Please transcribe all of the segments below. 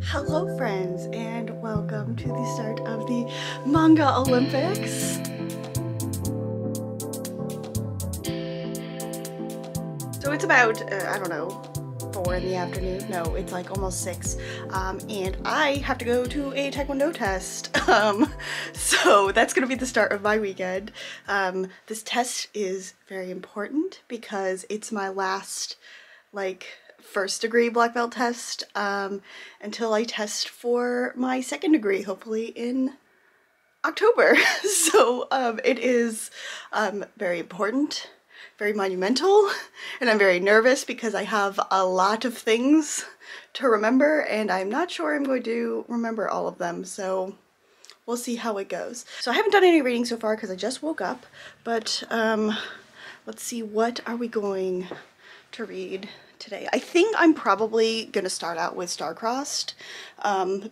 Hello friends, and welcome to the start of the Manga Olympics. So it's about, I don't know, 4 in the afternoon. No, it's like almost 6. And I have to go to a Taekwondo test. So that's gonna be the start of my weekend. This test is very important because it's my last, first degree black belt test until I test for my second degree, hopefully in October. So it is very important, very monumental, and I'm very nervous because I have a lot of things to remember and I'm not sure I'm going to remember all of them, so we'll see how it goes. So I haven't done any reading so far because I just woke up, but let's see, what are we going to read today? I think I'm probably gonna start out with Star-Crossed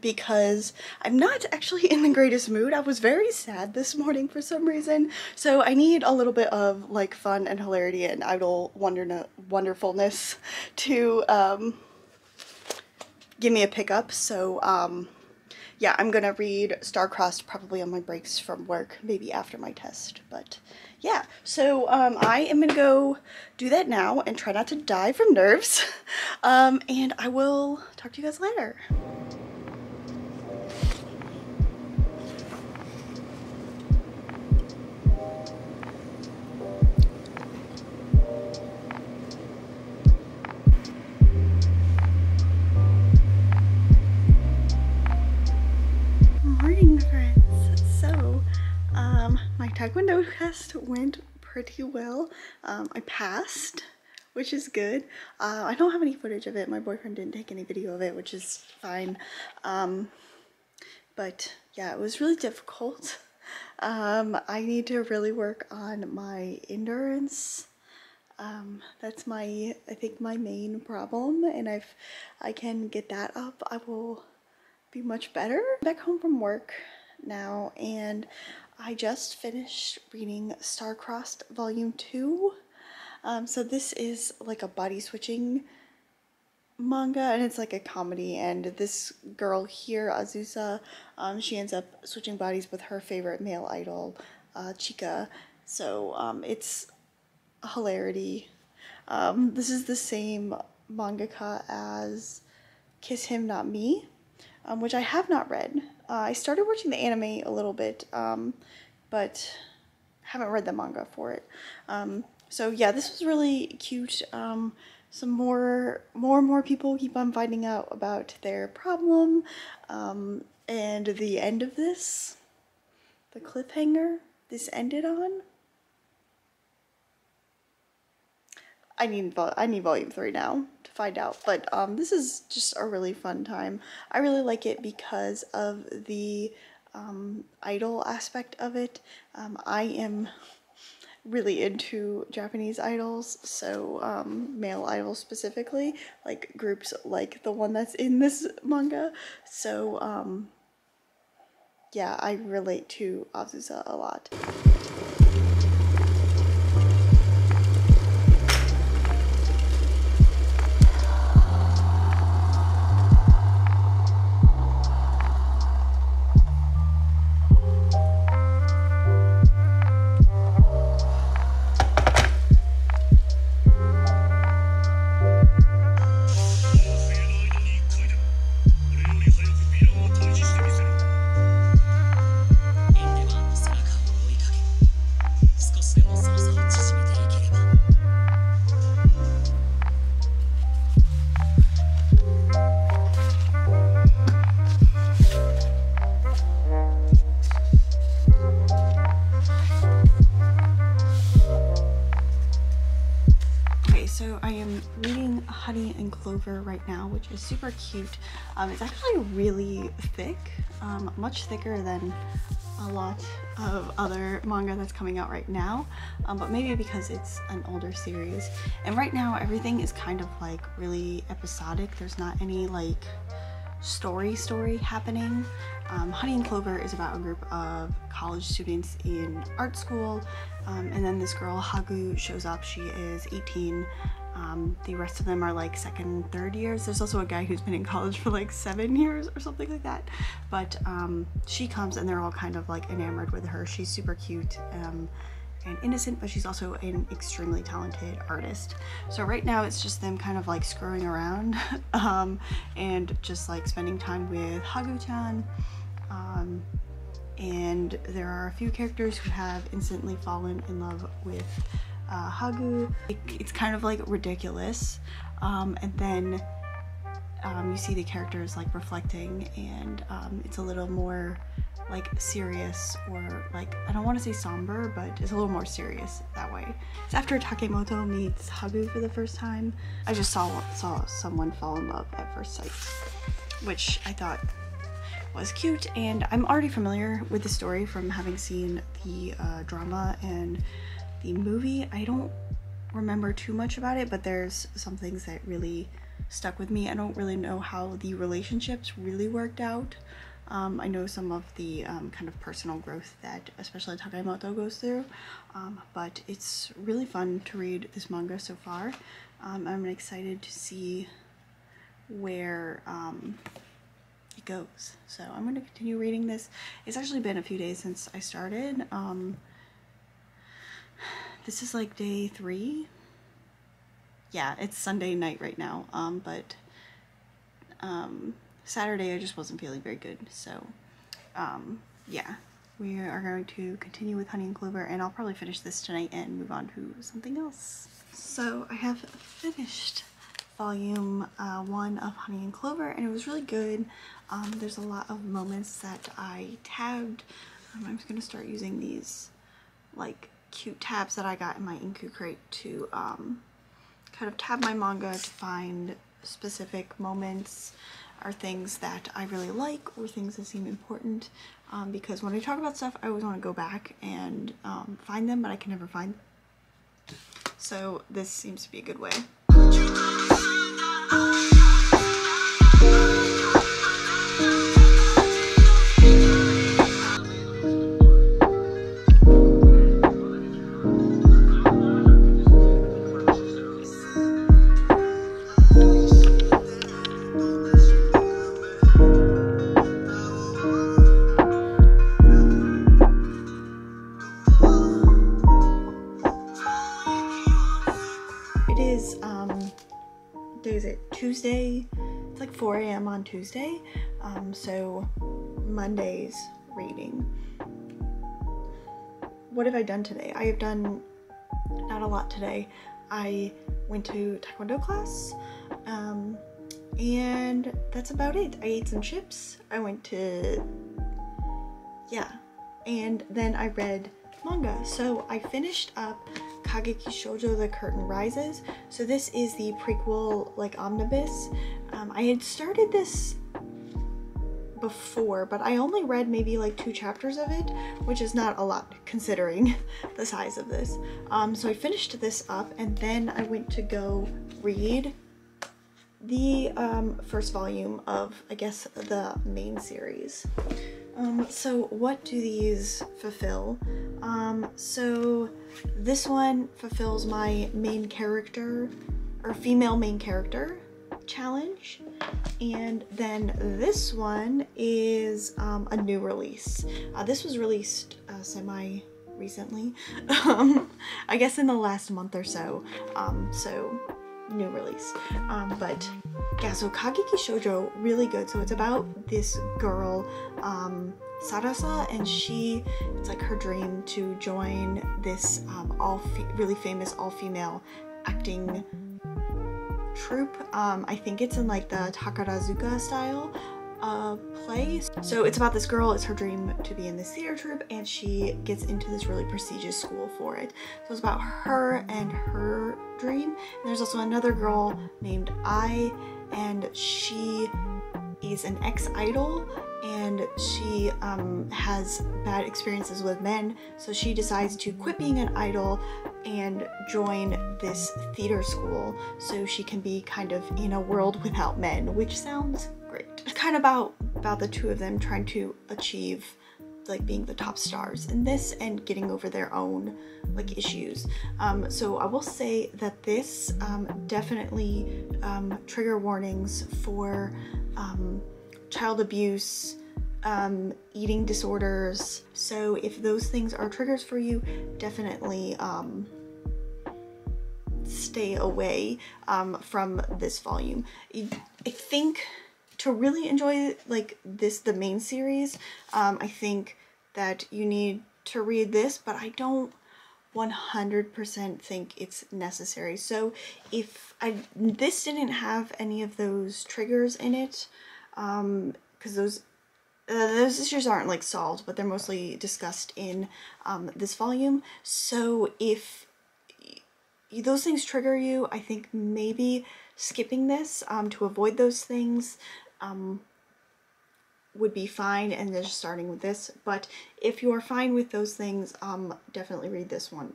because I'm not actually in the greatest mood. I was very sad this morning for some reason, so I need a little bit of like fun and hilarity and idle wonderfulness to give me a pickup. So yeah, I'm gonna read Star-Crossed probably on my breaks from work, maybe after my test, but yeah, so I am gonna go do that now and try not to die from nerves, and I will talk to you guys later. Morning, friends. So my Taekwondo test went pretty well. I passed, which is good. I don't have any footage of it. My boyfriend didn't take any video of it, which is fine. But yeah, it was really difficult. I need to really work on my endurance. That's I think my main problem, and if I can get that up, I will be much better. I'm back home from work now, and I just finished reading Star-Crossed Volume 2. So this is like a body switching manga, and it's like a comedy, and this girl here, Azusa, she ends up switching bodies with her favorite male idol, Chika. So it's a hilarity. This is the same mangaka as Kiss Him Not Me, which I have not read. I started watching the anime a little bit, but haven't read the manga for it. So yeah, this was really cute. Some more people keep on finding out about their problem, and the end of this, the cliffhanger this ended on. I need volume 3 now to find out, but this is just a really fun time. I really like it because of the idol aspect of it. I am really into Japanese idols, so male idols specifically, like groups like the one that's in this manga. So yeah, I relate to Azusa a lot. So I am reading Honey and Clover right now, which is super cute. It's actually really thick, much thicker than a lot of other manga that's coming out right now, but maybe because it's an older series. And right now everything is kind of like really episodic. There's not any like story happening. Honey and Clover is about a group of college students in art school, and then this girl Hagu shows up. She is 18, The rest of them are like second, third years. There's also a guy who's been in college for like 7 years or something like that. But she comes and they're all kind of like enamored with her. She's super cute and innocent, but she's also an extremely talented artist. So right now it's just them kind of like screwing around and just like spending time with Hagu-chan. And there are a few characters who have instantly fallen in love with Hagu. It's kind of like ridiculous, and then you see the characters like reflecting, and it's a little more like serious, or like, I don't want to say somber, but it's a little more serious that way. It's after Takemoto meets Hagu for the first time. I just saw someone fall in love at first sight, which I thought was cute, and I'm already familiar with the story from having seen the drama and the movie. I don't remember too much about it, but there's some things that really stuck with me. I don't really know how the relationships really worked out. I know some of the kind of personal growth that especially Takemoto goes through, but it's really fun to read this manga so far. I'm excited to see where it goes. So I'm going to continue reading this. It's actually been a few days since I started. This is like day 3. Yeah, it's Sunday night right now, but Saturday I just wasn't feeling very good, so yeah, we are going to continue with Honey and Clover, and I'll probably finish this tonight and move on to something else. So I have finished volume 1 of Honey and Clover, and it was really good. There's a lot of moments that I tabbed. I'm just gonna start using these like cute tabs that I got in my Inku crate to kind of tab my manga to find specific moments or things that I really like or things that seem important, because when I talk about stuff I always want to go back and find them, but I can never find them. So this seems to be a good way. Day is it? Tuesday. It's like 4 AM on Tuesday. So Monday's reading. What have I done today? I have done not a lot today. I went to Taekwondo class, and that's about it. I ate some chips. I went to, yeah, and then I read manga. So I finished up Kageki Shoujo The Curtain Rises. So this is the prequel, like, omnibus. I had started this before, but I only read maybe like 2 chapters of it, which is not a lot considering the size of this. So I finished this up, and then I went to go read the first volume of, I guess, the main series. So what do these fulfill? So this one fulfills my main character, or female main character challenge, and then this one is a new release. This was released semi-recently, I guess in the last month or so, so new release. But yeah, so Kageki Shoujo, really good. So it's about this girl, Sarasa, and it's like her dream to join this really famous all-female acting troupe. I think it's in like the Takarazuka style play. So it's about this girl, it's her dream to be in this theater troupe, and she gets into this really prestigious school for it. So it's about her and her dream. And there's also another girl named Ai, and she is an ex-idol, and she has bad experiences with men, so she decides to quit being an idol and join this theater school so she can be kind of in a world without men, which sounds great. It's kind of about the two of them trying to achieve like being the top stars in this and getting over their own like issues. So I will say that this definitely trigger warnings for child abuse, eating disorders. So if those things are triggers for you, definitely stay away from this volume. I think to really enjoy like the main series, I think that you need to read this, but I don't 100% think it's necessary. So if this didn't have any of those triggers in it, because those issues aren't like solved, but they're mostly discussed in this volume. So if those things trigger you, I think maybe skipping this to avoid those things would be fine, and then just starting with this. But if you are fine with those things, definitely read this one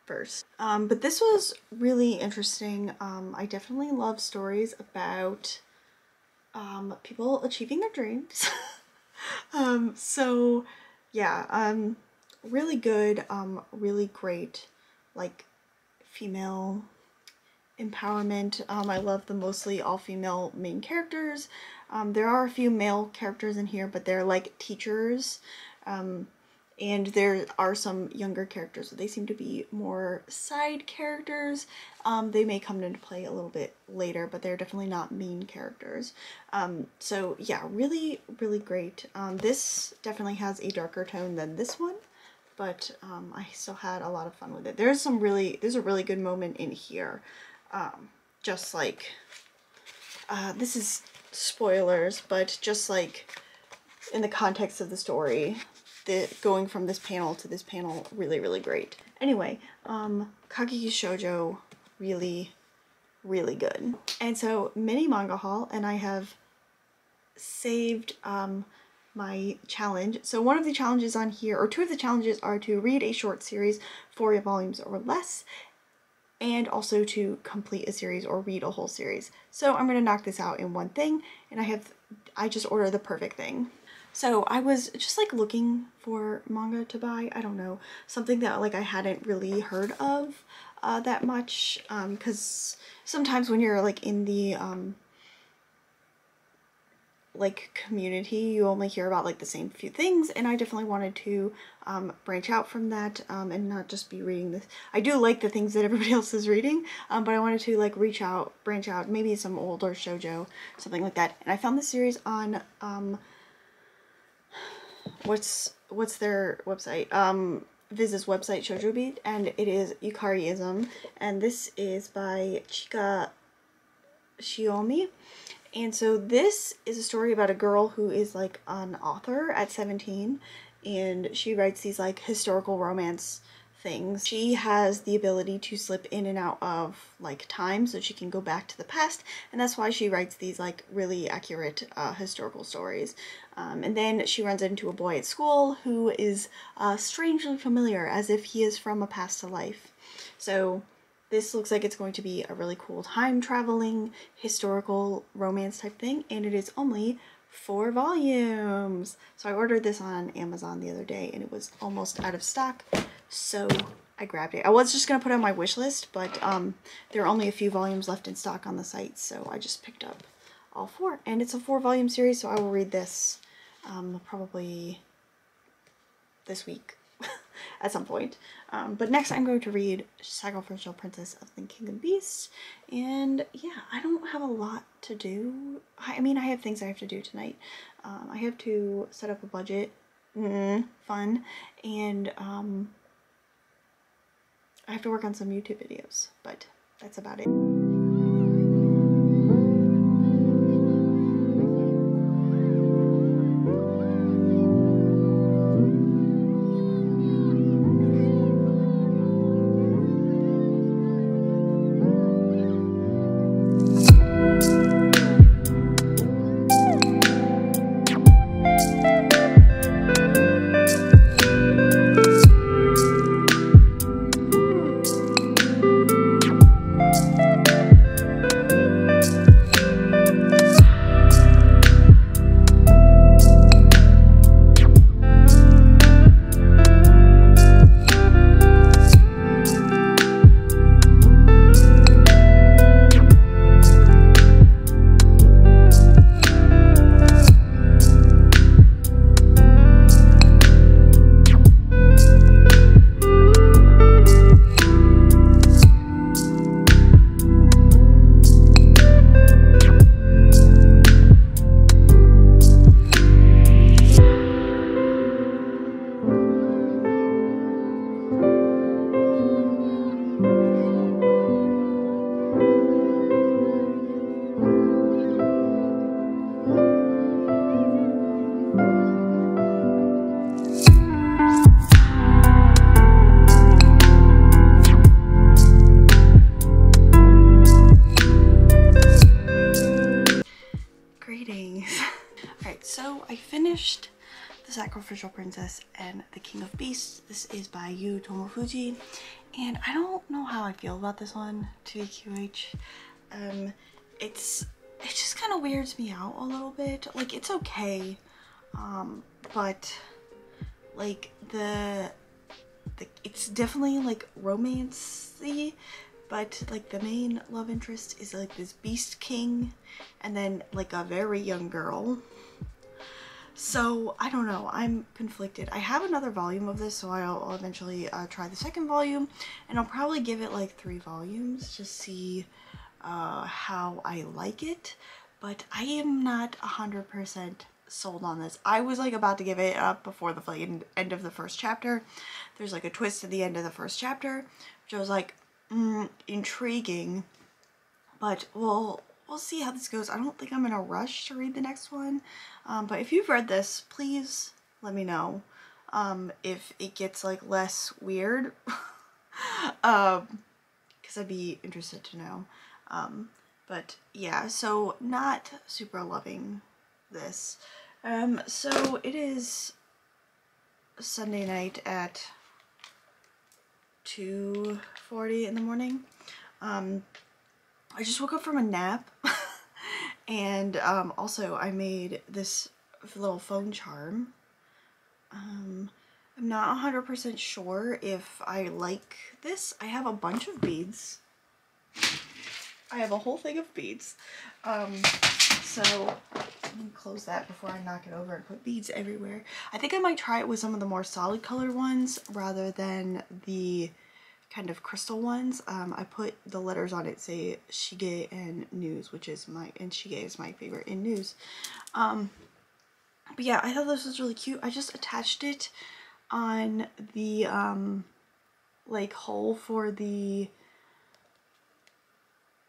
first. But this was really interesting. I definitely love stories about people achieving their dreams. So yeah, really good, really great, like female empowerment. I love the mostly all female main characters. There are a few male characters in here, but they're like teachers, and there are some younger characters, but they seem to be more side characters. They may come into play a little bit later, but they're definitely not main characters. So yeah, really, really great. This definitely has a darker tone than this one, but I still had a lot of fun with it. There's a really good moment in here. Just like, this is spoilers, but just like in the context of the story, going from this panel to this panel, really, really great. Anyway, Kageki Shoujo, really, really good. And so mini manga haul, and I have saved my challenge. So one of the challenges on here, or two of the challenges, are to read a short series, 4 volumes or less, and also to complete a series or read a whole series. So I'm gonna knock this out in one thing, and I just ordered the perfect thing. So I was just like looking for manga to buy, I don't know, something that like I hadn't really heard of that much, because sometimes when you're like in the like community, you only hear about like the same few things, and I definitely wanted to branch out from that, and not just be reading this. I do like the things that everybody else is reading, but I wanted to like branch out, maybe some older shoujo, something like that. And I found this series on what's their website, Viz's website, Shoujo Beat, and it is Yukariism, and this is by Chika Shiomi. And so this is a story about a girl who is like an author at 17, and she writes these like historical romance things. She has the ability to slip in and out of like time, so she can go back to the past, and that's why she writes these like really accurate historical stories. And then she runs into a boy at school who is strangely familiar, as if he is from a past life. So this looks like it's going to be a really cool time traveling historical romance type thing, and it is only 4 volumes. So I ordered this on Amazon the other day, and it was almost out of stock, so I grabbed it. I was just gonna put it on my wish list, but there are only a few volumes left in stock on the site, so I just picked up all 4, and it's a 4-volume series, so I will read this probably this week at some point. But next I'm going to read Sacrificial Princess of the King and Beast, and yeah, I don't have a lot to do. I mean, I have things I have to do tonight. I have to set up a budget, fun, and I have to work on some YouTube videos, but that's about it. so I finished The Sacrificial Princess and the King of Beasts. This is by Yu Tomofuji, and I don't know how I feel about this one, TBQH. It just kind of weirds me out a little bit. Like, it's okay, but like it's definitely like romance-y, but like the main love interest is like this beast king and then like a very young girl. So I don't know, I'm conflicted. I have another volume of this, so I'll eventually try the second volume, and I'll probably give it like 3 volumes to see how I like it, but I am not 100% sold on this. I was like about to give it up before the end of the first chapter. There's like a twist at the end of the first chapter, which I was like, intriguing, but we'll see how this goes. I don't think I'm in a rush to read the next one, but if you've read this, please let me know if it gets like less weird, because I'd be interested to know. But yeah, so not super loving this. So it is Sunday night at 2:40 in the morning. I just woke up from a nap and also I made this little phone charm. I'm not 100% sure if I like this. I have a bunch of beads. I have a whole thing of beads. So let me close that before I knock it over and put beads everywhere. I think I might try it with some of the more solid color ones rather than the kind of crystal ones. I put the letters on it say Shige and News, which is and Shige is my favorite in News. But yeah, I thought this was really cute. I just attached it on the like hole for the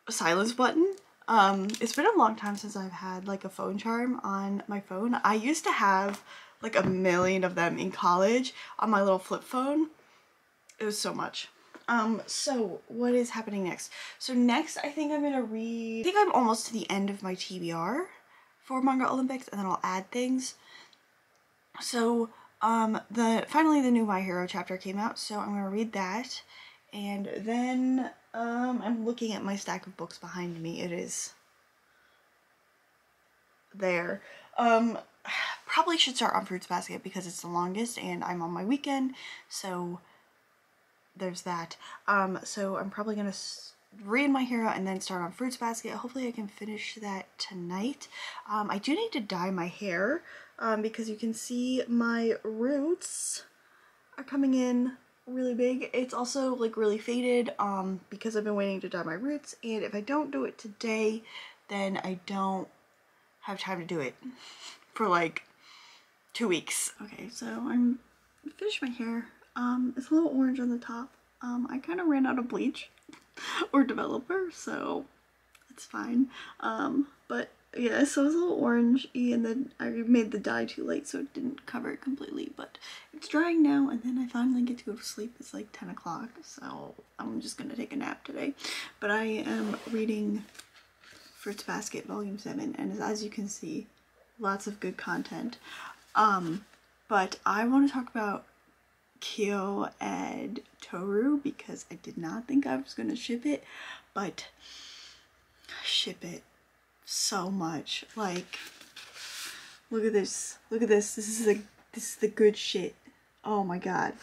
silence button. It's been a long time since I've had like a phone charm on my phone. I used to have like a million of them in college on my little flip phone. It was so much. So what is happening next? So next I think I'm gonna read, I think I'm almost to the end of my TBR for Manga Olympics, and then I'll add things. So finally the new My Hero chapter came out, so I'm gonna read that, and then I'm looking at my stack of books behind me. It is there. Probably should start on Fruits Basket because it's the longest and I'm on my weekend, so there's that. So I'm probably gonna read My Hero and then start on Fruits Basket. Hopefully I can finish that tonight. I do need to dye my hair because you can see my roots are coming in really big. It's also like really faded because I've been waiting to dye my roots, and if I don't do it today, then I don't have time to do it for like 2 weeks. Okay, so I'm finished my hair. It's a little orange on the top. I kind of ran out of bleach or developer, so it's fine. But yeah, so it's a little orangey, and then I made the dye too late, so it didn't cover it completely, but it's drying now, and then I finally get to go to sleep. It's like 10 o'clock, so I'm just gonna take a nap today. But I am reading Fruits Basket Volume 7, and as you can see, lots of good content. But I want to talk about Kyo and Toru because I did not think I was gonna ship it, but I ship it so much. Like, look at this, look at this. This is the good shit. Oh my god,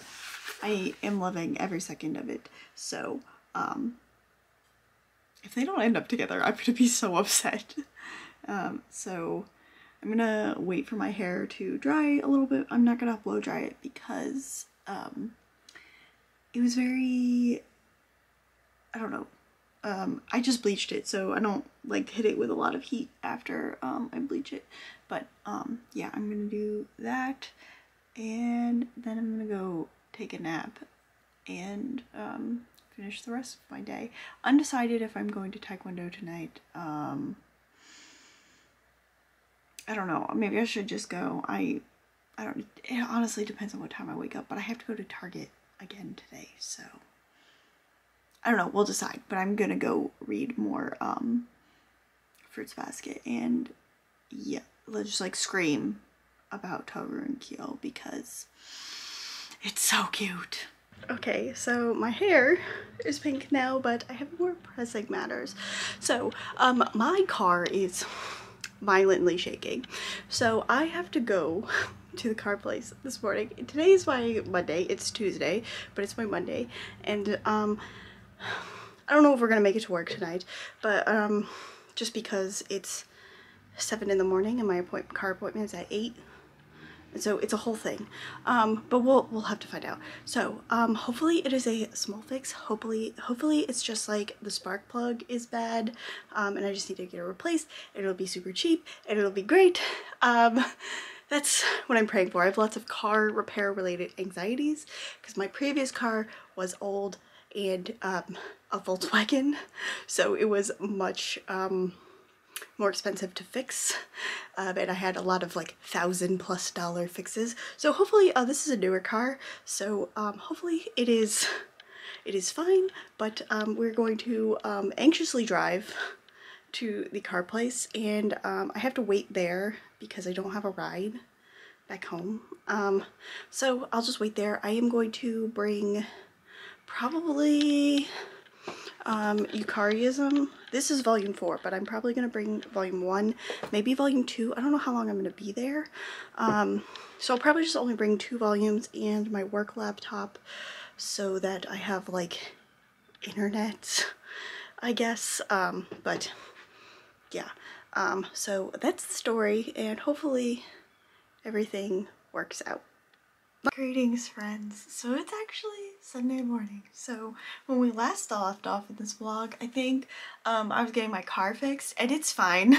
I am loving every second of it. So if they don't end up together, I'm gonna be so upset. So I'm gonna wait for my hair to dry a little bit. I'm not gonna blow dry it because it was very, I don't know, I just bleached it, so I don't like hit it with a lot of heat after I bleach it. But yeah, I'm gonna do that, and then I'm gonna go take a nap and finish the rest of my day. Undecided if I'm going to Taekwondo tonight. I don't know, maybe I should just go. I don't, it honestly depends on what time I wake up, but I have to go to Target again today, so I don't know, we'll decide. But I'm gonna go read more Fruits Basket, and yeah, just like scream about Toru and Kyo because it's so cute. Okay, so my hair is pink now, but I have more pressing matters. So, my car is violently shaking. So I have to go to the car place this morning. Today is my Monday. It's Tuesday, but it's my Monday. And, I don't know if we're gonna make it to work tonight, but, just because it's 7 in the morning and my car appointment is at 8. So it's a whole thing, but we'll have to find out. So hopefully it is a small fix. Hopefully it's just like the spark plug is bad, and I just need to get it replaced, and it'll be super cheap and it'll be great. That's what I'm praying for. I have lots of car repair related anxieties because my previous car was old and a Volkswagen, so it was much more expensive to fix, and I had a lot of like $1,000+ fixes. So hopefully this is a newer car, so hopefully it is fine. But we're going to anxiously drive to the car place, and I have to wait there because I don't have a ride back home. So I'll just wait there. I am going to bring probably Eucharism. This is volume 4, but I'm probably gonna bring volume 1, maybe volume 2. I don't know how long I'm gonna be there. So I'll probably just only bring 2 volumes and my work laptop so that I have like internet, I guess. But yeah, so that's the story, and hopefully everything works out. Greetings, friends. So it's actually Sunday morning. So when we last left off in this vlog, I think I was getting my car fixed, and it's fine.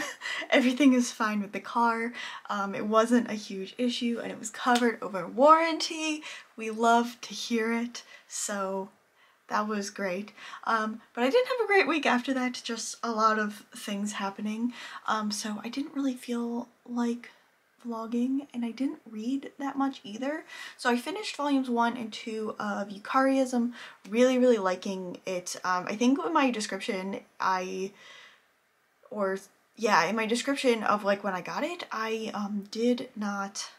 Everything is fine with the car. It wasn't a huge issue, and it was covered over warranty. We love to hear it, so that was great. But I didn't have a great week after that, just a lot of things happening. So I didn't really feel like vlogging, and I didn't read that much either. So I finished volumes 1 and 2 of Eucharism, really liking it. I think in my description in my description of like when I got it, I did not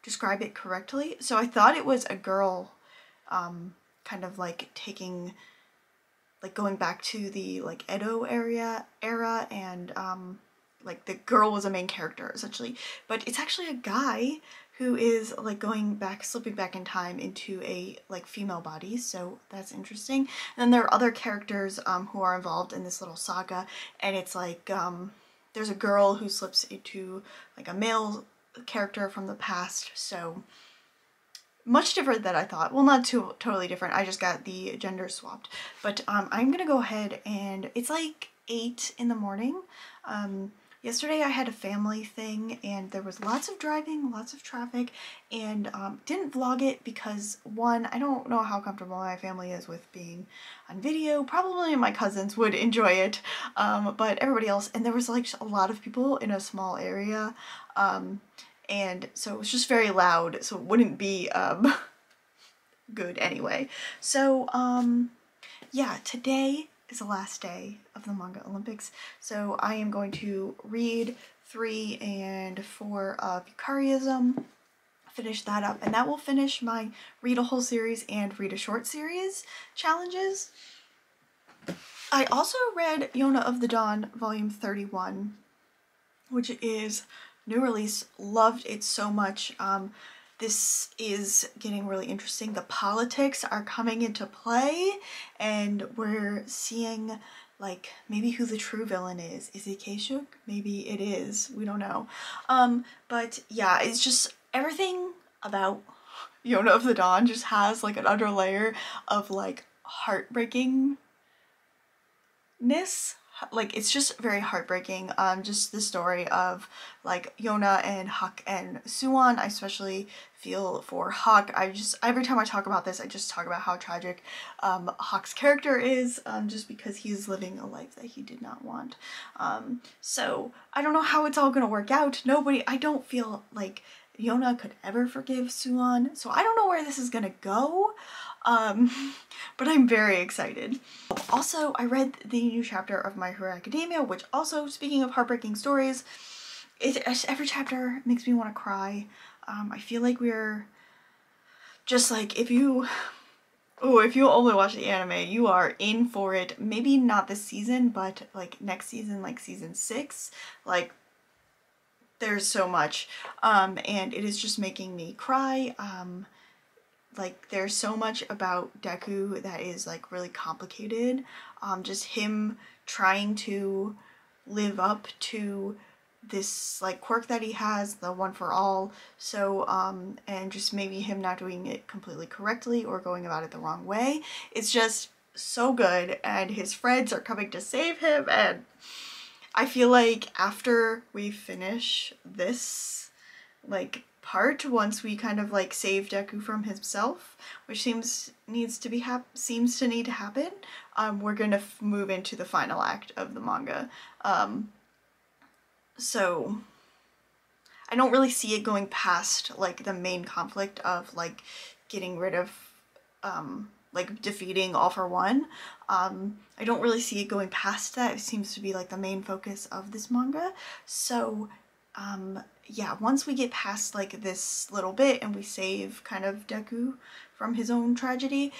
describe it correctly. So I thought it was a girl kind of like taking, like going back to the like Edo era, and like the girl was a main character essentially, but it's actually a guy who is like slipping back in time into a like female body, so that's interesting. And then there are other characters who are involved in this little saga, and it's like there's a girl who slips into like a male character from the past, so much different than I thought. Well, not totally different, I just got the gender swapped. But I'm gonna go ahead, and it's like 8 in the morning. Yesterday I had a family thing, and there was lots of driving, lots of traffic, and didn't vlog it because, one, I don't know how comfortable my family is with being on video. Probably my cousins would enjoy it, but everybody else, and there was like a lot of people in a small area, and so it was just very loud, so it wouldn't be good anyway. So yeah, today is the last day of the Manga Olympics, so I am going to read 3 and 4 of Eucharism, finish that up, and that will finish my read a whole series and read a short series challenges. I also read Yona of the Dawn volume 31, which is new release. Loved it so much. This is getting really interesting. The politics are coming into play, and we're seeing like maybe who the true villain is. Is it Keishuk? Maybe it is. We don't know. But yeah, it's just everything about Yona of the Dawn just has like an underlayer of like heartbreakingness. Like, it's just very heartbreaking. Just the story of like Yona and Hak and Suwon. I especially feel for Hak. Every time I talk about this, I just talk about how tragic Hak's character is, just because he's living a life that he did not want. So I don't know how it's all gonna work out. I don't feel like Yona could ever forgive Suwon, so I don't know where this is gonna go. But I'm very excited. Also, I read the new chapter of My Hero Academia, which also, speaking of heartbreaking stories, every chapter makes me want to cry. I feel like we're just like, if you only watch the anime, you are in for it. Maybe not this season, but like next season, like season 6, like there's so much, and it is just making me cry. Like there's so much about Deku that is like really complicated. Just him trying to live up to this like quirk that he has, the one for all. So and just maybe him not doing it completely correctly or going about it the wrong way. It's just so good, and his friends are coming to save him, and I feel like after we finish this like part, once we kind of like save Deku from himself, which seems to need to happen, we're gonna move into the final act of the manga. So I don't really see it going past like the main conflict of like getting rid of like defeating All For One. I don't really see it going past that. It seems to be like the main focus of this manga. So yeah, once we get past like this little bit and we save kind of Deku from his own tragedy,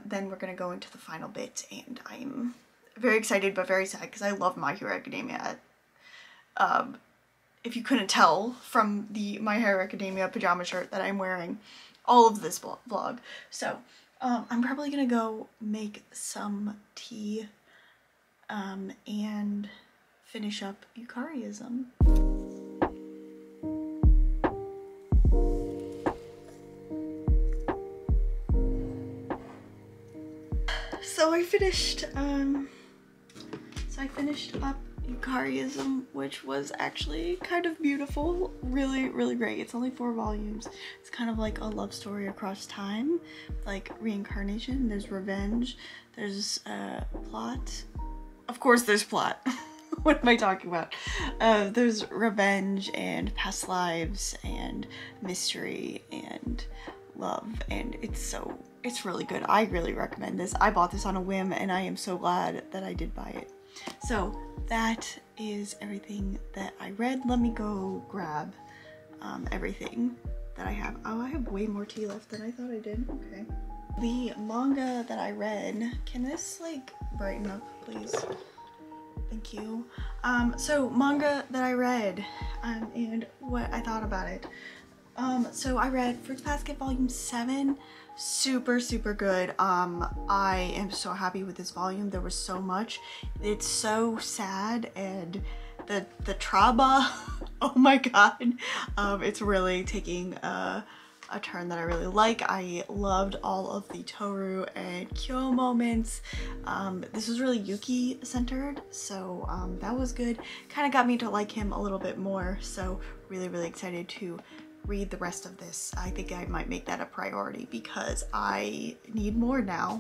then we're gonna go into the final bit, and I'm very excited but very sad because I love My Hero Academia. If you couldn't tell from the My Hero Academia pajama shirt that I'm wearing all of this vlog. So I'm probably gonna go make some tea and finish up Yukariism. So I finished up Yukariism, which was actually kind of beautiful, really, really great. It's only 4 volumes. It's kind of like a love story across time, like reincarnation. There's revenge, there's plot. Of course there's plot. What am I talking about? There's revenge and past lives and mystery and love, and it's really good. I really recommend this. I bought this on a whim, and I am so glad that I did buy it. So that is everything that I read. Let me go grab everything that I have. Oh, I have way more tea left than I thought I did. Okay. The manga that I read, can this like brighten up, please? Thank you. So manga that I read and what I thought about it. So I read Fruits Basket Volume 7. Super, super good. I am so happy with this volume. There was so much. It's so sad, and the trauma, oh my god. It's really taking a turn that I really like. I loved all of the Toru and Kyo moments. This was really Yuki centered, so that was good. Kind of got me to like him a little bit more, so really, really excited to read the rest of this. I think I might make that a priority because I need more now.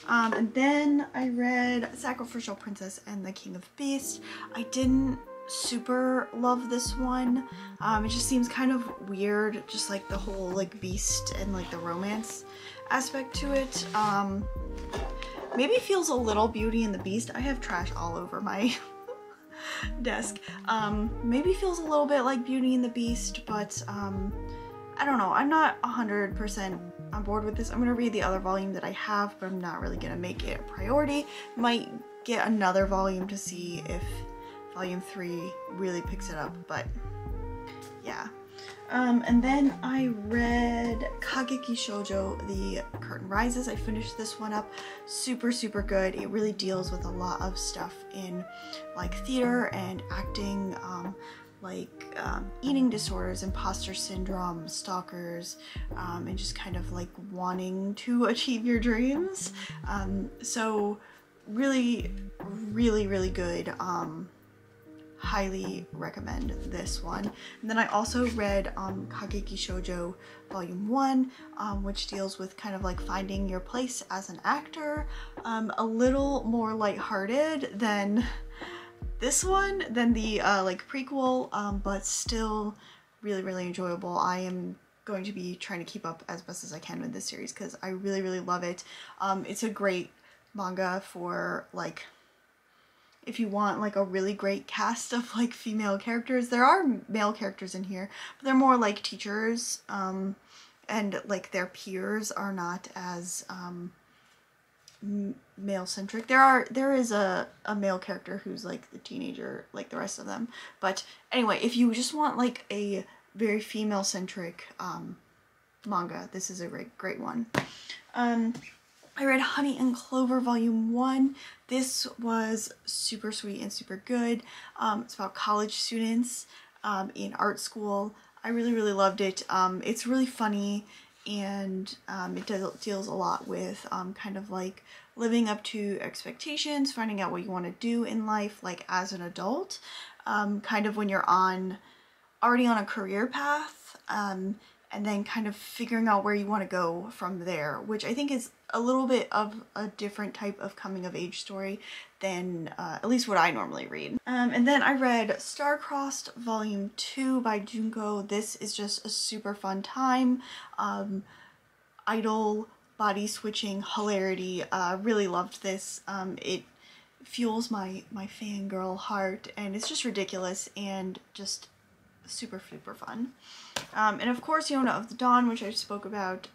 And then I read Sacrificial Princess and the King of Beasts. I didn't super love this one. It just seems kind of weird, just like the whole like beast and like the romance aspect to it. Maybe feels a little Beauty and the Beast. I have trash all over my desk. Maybe feels a little bit like Beauty and the Beast, but I don't know. I'm not 100% on board with this. I'm gonna read the other volume that I have, but I'm not really gonna make it a priority. Might get another volume to see if volume 3 really picks it up, but yeah. And then I read Kageki Shoujo, The Curtain Rises. I finished this one up. Super, super good. It really deals with a lot of stuff in like theater and acting, eating disorders, imposter syndrome, stalkers, and just kind of like wanting to achieve your dreams. So really, really, really good. Highly recommend this one. And then I also read Kageki Shoujo Volume 1, which deals with kind of like finding your place as an actor. A little more lighthearted than this one, than the like prequel, but still really, really enjoyable. I am going to be trying to keep up as best as I can with this series because I really, really love it. It's a great manga for like, if you want like a really great cast of like female characters. There are male characters in here, but they're more like teachers, and like their peers are not as male centric. There is a male character who's like the teenager like the rest of them, but anyway, if you just want like a very female centric manga, this is a great one. I read Honey and Clover Volume 1. This was super sweet and super good. It's about college students in art school. I really loved it. It's really funny, and it deals a lot with kind of like living up to expectations, finding out what you want to do in life like as an adult, kind of when you're already on a career path, and then kind of figuring out where you want to go from there, which I think is a little bit of a different type of coming of age story than at least what I normally read. And then I read Star-Crossed Volume 2 by Junko. This is just a super fun time. Idol body switching hilarity. Really loved this. It fuels my fangirl heart, and it's just ridiculous and just super fun. And of course, Yona of the Dawn, which I spoke about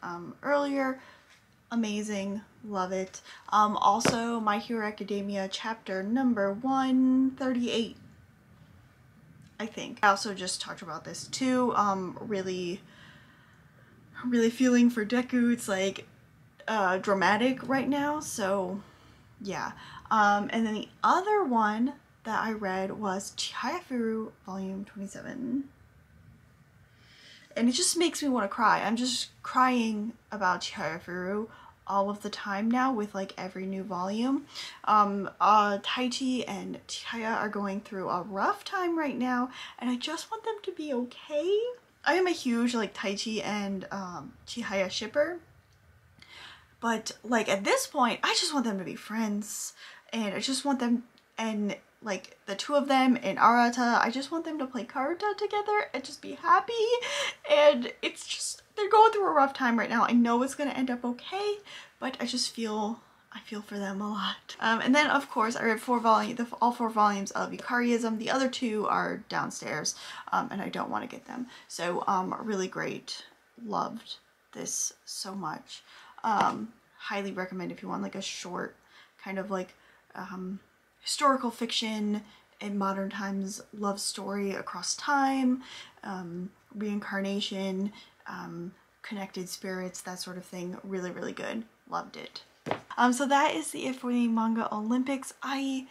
earlier. Amazing, love it. Also, My Hero Academia chapter number 138, I think. I also just talked about this too. Really feeling for Deku. It's like dramatic right now, so yeah. And then the other one that I read was Chihaya Volume 27. And it just makes me want to cry. I'm just crying about Chihaya all of the time now with like every new volume. Taichi and Chihaya are going through a rough time right now, and I just want them to be okay. I am a huge like Taichi and Chihaya shipper, but like at this point I just want them to be friends, and I just want them, and like the two of them in Arata, I just want them to play Karuta together and just be happy. And it's just, they're going through a rough time right now. I know it's gonna end up okay, but I just feel, I feel for them a lot. And then of course I read all four volumes of Yukariism. The other two are downstairs, and I don't want to get them. So really great, loved this so much. Highly recommend if you want like a short kind of like historical fiction in modern times, love story across time, reincarnation, connected spirits, that sort of thing. Really good. Loved it. So that is it for the Manga Olympics. I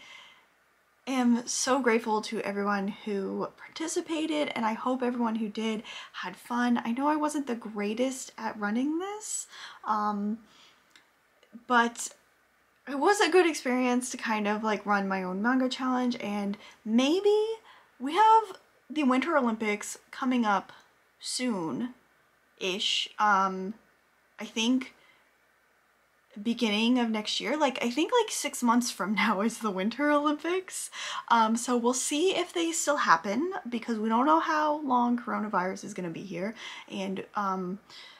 am so grateful to everyone who participated, and I hope everyone who did had fun. I know I wasn't the greatest at running this, but it was a good experience to kind of like run my own manga challenge, and maybe we have the Winter Olympics coming up soon-ish. I think beginning of next year, like I think like 6 months from now is the Winter Olympics. So we'll see if they still happen, because we don't know how long coronavirus is going to be here, and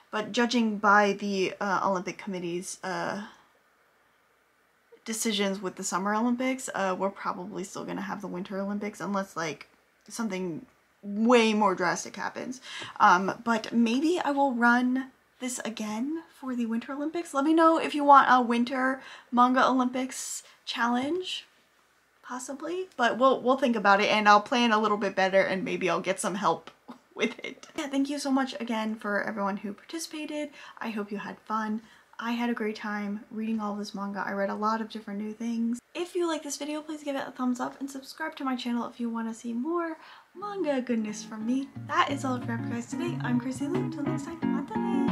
but judging by the Olympic Committee's decisions with the Summer Olympics, we're probably still gonna have the Winter Olympics unless like something way more drastic happens. But maybe I will run this again for the Winter Olympics. Let me know if you want a Winter Manga Olympics challenge, possibly, but we'll think about it, and I'll plan a little bit better, and maybe I'll get some help with it. Yeah, thank you so much again for everyone who participated. I hope you had fun. I had a great time reading all this manga. I read a lot of different new things. If you like this video, please give it a thumbs up and subscribe to my channel if you want to see more manga goodness from me. That is all for guys today. I'm Chrissy Lou. Until next time, mata ne!